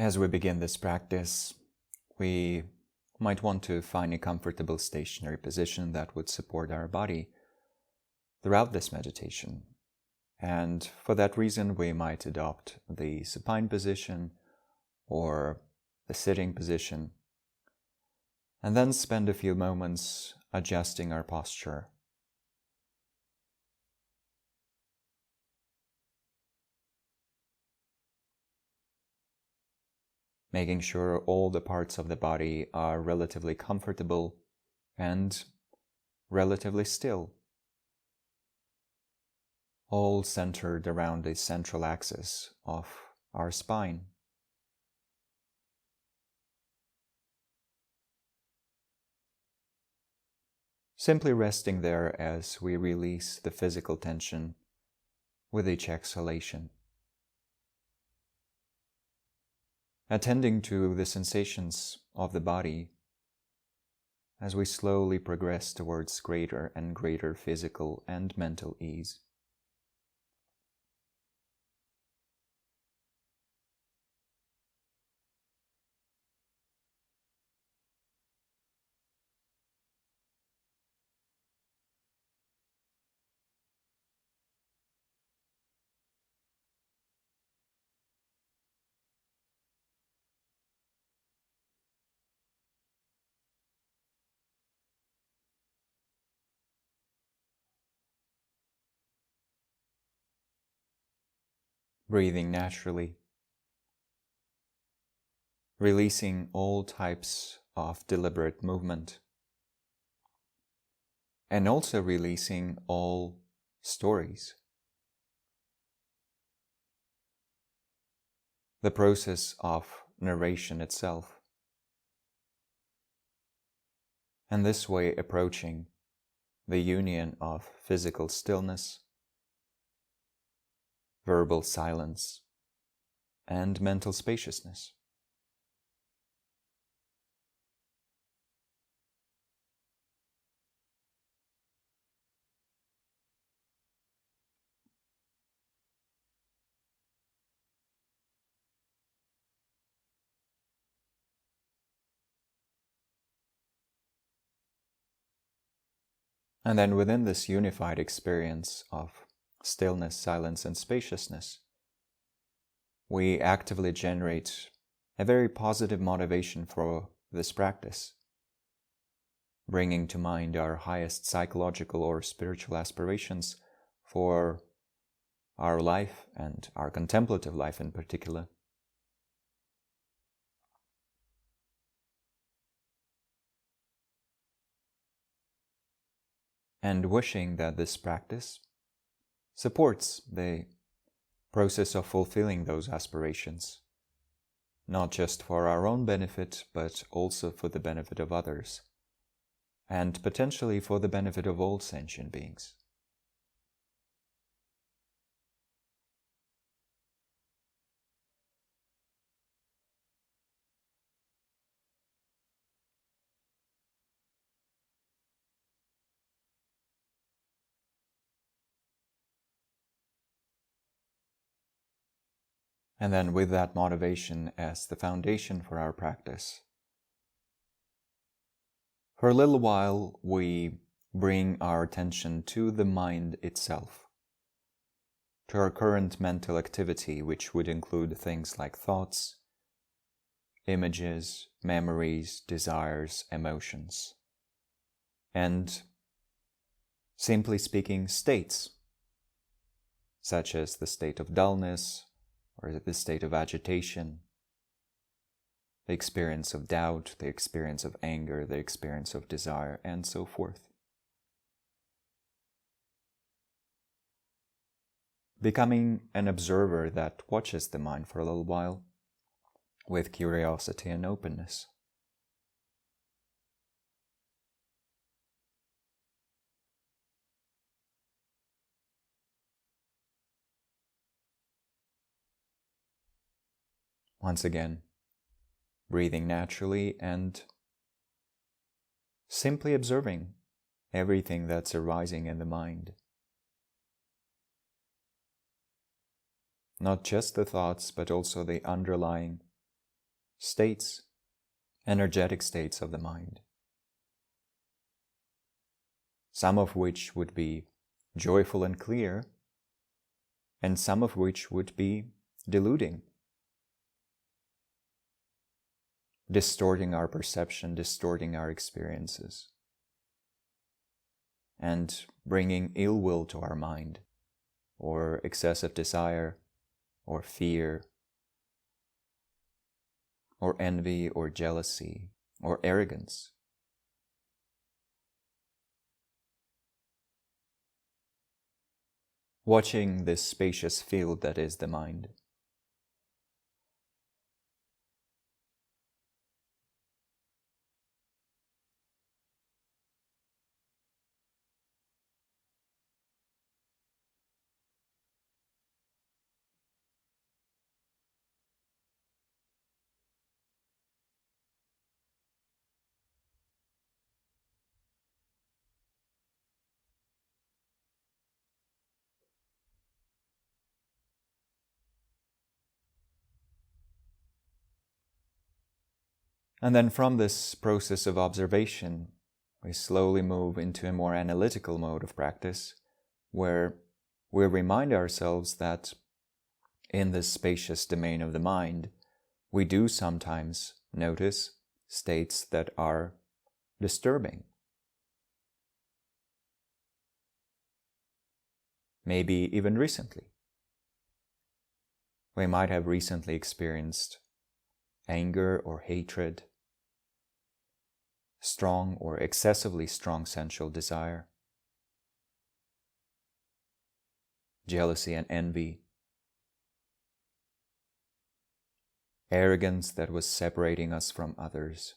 As we begin this practice, we might want to find a comfortable stationary position that would support our body throughout this meditation. And for that reason, we might adopt the supine position or the sitting position, and then spend a few moments adjusting our posture. Making sure all the parts of the body are relatively comfortable and relatively still, all centered around the central axis of our spine. Simply resting there as we release the physical tension with each exhalation. Attending to the sensations of the body as we slowly progress towards greater and greater physical and mental ease. Breathing naturally, releasing all types of deliberate movement, and also releasing all stories. The process of narration itself, and this way approaching the union of physical stillness, verbal silence, and mental spaciousness. And then within this unified experience of stillness, silence, and spaciousness, we actively generate a very positive motivation for this practice, bringing to mind our highest psychological or spiritual aspirations for our life and our contemplative life in particular. And wishing that this practice supports the process of fulfilling those aspirations, not just for our own benefit, but also for the benefit of others, and potentially for the benefit of all sentient beings. And then with that motivation as the foundation for our practice, for a little while we bring our attention to the mind itself, to our current mental activity, which would include things like thoughts, images, memories, desires, emotions, and, simply speaking, states, such as the state of dullness, or the state of agitation, the experience of doubt, the experience of anger, the experience of desire, and so forth. Becoming an observer that watches the mind for a little while with curiosity and openness. Once again, breathing naturally and simply observing everything that's arising in the mind. Not just the thoughts, but also the underlying states, energetic states of the mind, some of which would be joyful and clear, and some of which would be deluding, distorting our perception, distorting our experiences, and bringing ill will to our mind, or excessive desire, or fear, or envy, or jealousy, or arrogance. Watching this spacious field that is the mind. And then from this process of observation, we slowly move into a more analytical mode of practice, where we remind ourselves that in this spacious domain of the mind, we do sometimes notice states that are disturbing. Maybe even recently. We might have recently experienced anger or hatred, strong or excessively strong sensual desire, jealousy and envy, arrogance that was separating us from others,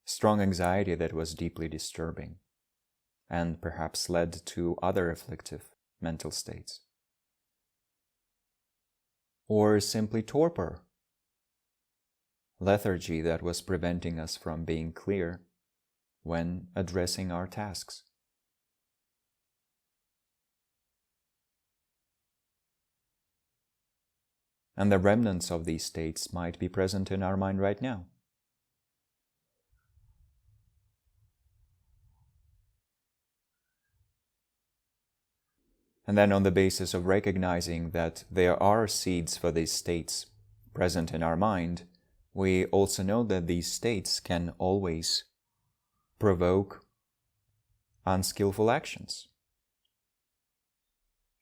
strong anxiety that was deeply disturbing and perhaps led to other afflictive mental states, or simply torpor, lethargy that was preventing us from being clear when addressing our tasks. And the remnants of these states might be present in our mind right now. And then on the basis of recognizing that there are seeds for these states present in our mind, we also know that these states can always provoke unskillful actions.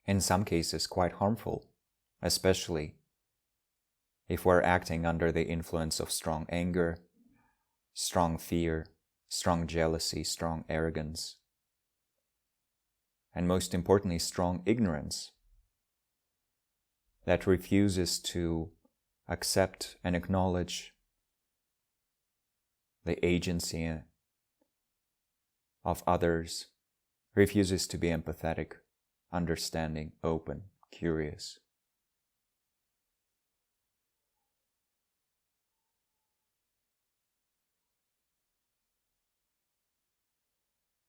In some cases, quite harmful, especially if we're acting under the influence of strong anger, strong fear, strong jealousy, strong arrogance, and most importantly, strong ignorance that refuses to accept and acknowledge the agency of others, refuses to be empathetic, understanding, open, curious.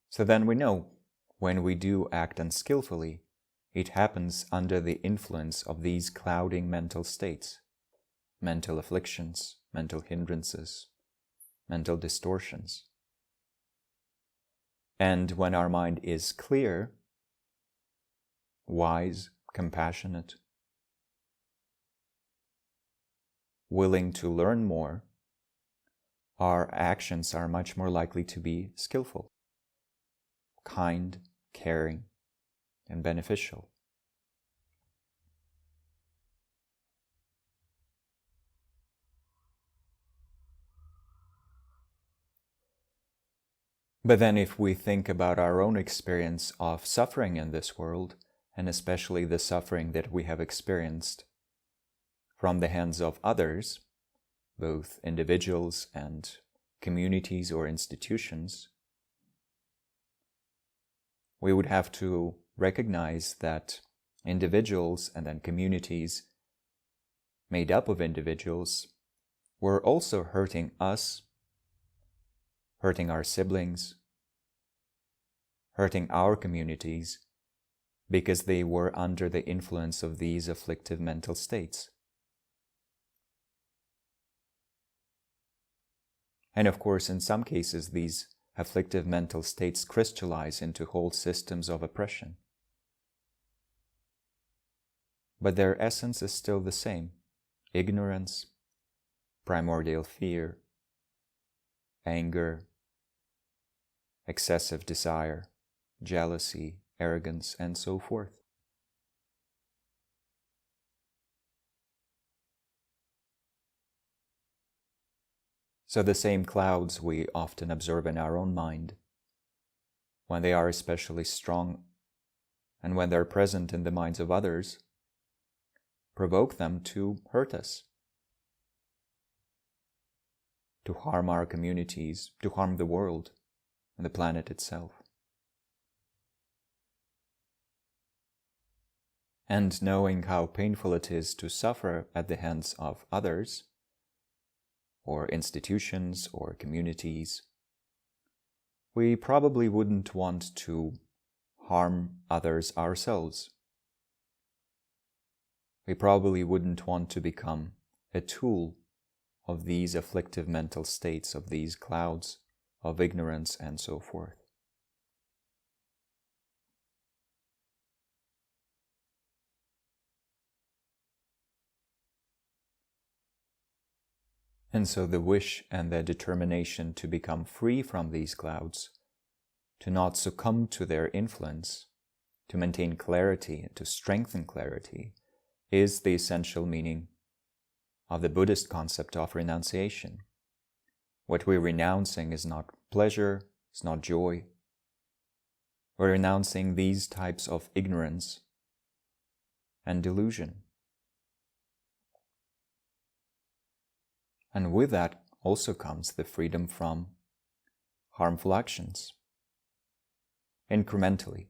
So then we know when we do act unskillfully, it happens under the influence of these clouding mental states, mental afflictions, mental hindrances, mental distortions. And when our mind is clear, wise, compassionate, willing to learn more, our actions are much more likely to be skillful, kind, caring, and beneficial. But then if we think about our own experience of suffering in this world, and especially the suffering that we have experienced from the hands of others, both individuals and communities or institutions, we would have to recognize that individuals and then communities made up of individuals were also hurting us, hurting our siblings, hurting our communities because they were under the influence of these afflictive mental states. And of course, in some cases, these afflictive mental states crystallize into whole systems of oppression. But their essence is still the same: ignorance, primordial fear, anger, excessive desire, jealousy, arrogance, and so forth. So the same clouds we often observe in our own mind, when they are especially strong and when they're present in the minds of others, provoke them to hurt us, to harm our communities, to harm the world and the planet itself. And knowing how painful it is to suffer at the hands of others, or institutions, or communities, we probably wouldn't want to harm others ourselves. We probably wouldn't want to become a tool of these afflictive mental states, of these clouds of ignorance and so forth. And so the wish and the determination to become free from these clouds, to not succumb to their influence, to maintain clarity and to strengthen clarity, is the essential meaning of the Buddhist concept of renunciation. What we're renouncing is not pleasure, it's not joy. We're renouncing these types of ignorance and delusion. And with that also comes the freedom from harmful actions. Incrementally,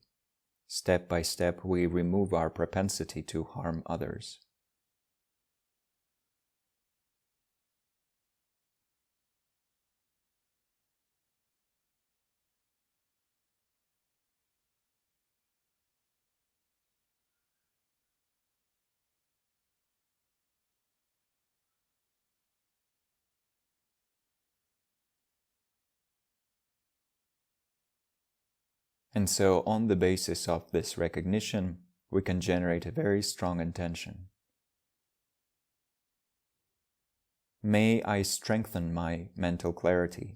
step by step, we remove our propensity to harm others. And so, on the basis of this recognition, we can generate a very strong intention. May I strengthen my mental clarity.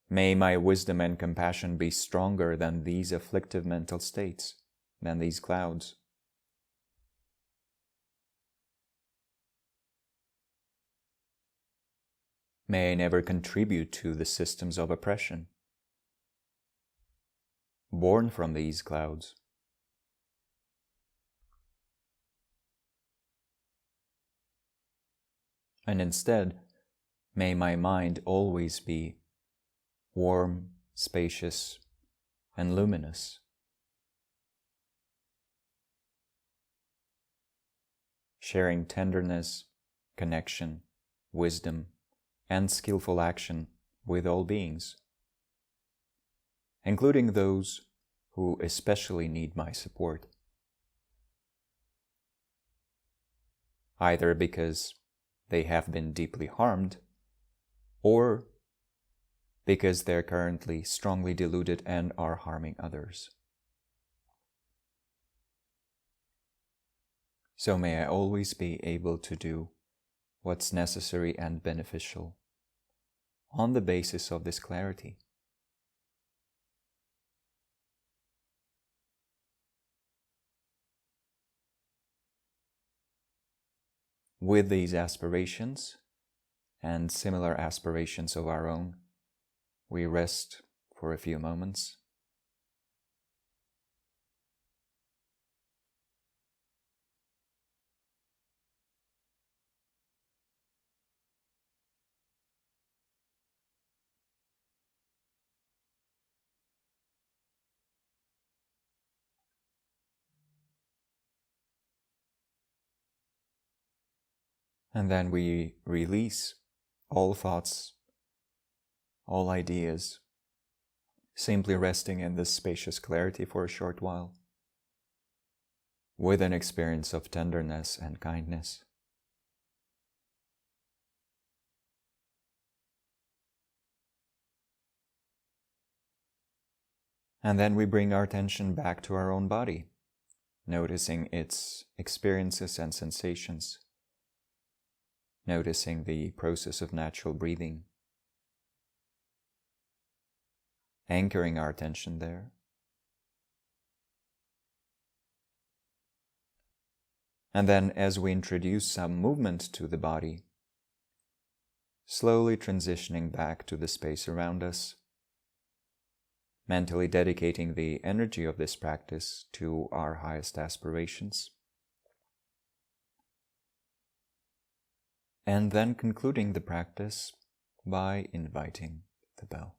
May my wisdom and compassion be stronger than these afflictive mental states, than these clouds. May I never contribute to the systems of oppression born from these clouds. And instead, may my mind always be warm, spacious, and luminous. Sharing tenderness, connection, wisdom, and skillful action with all beings, including those who especially need my support, either because they have been deeply harmed, or because they're currently strongly deluded and are harming others. So may I always be able to do what's necessary and beneficial on the basis of this clarity. With these aspirations and similar aspirations of our own, we rest for a few moments. And then we release all thoughts, all ideas, simply resting in this spacious clarity for a short while, with an experience of tenderness and kindness. And then we bring our attention back to our own body, noticing its experiences and sensations, noticing the process of natural breathing, anchoring our attention there. And then, as we introduce some movement to the body, slowly transitioning back to the space around us, mentally dedicating the energy of this practice to our highest aspirations, and then concluding the practice by inviting the bell.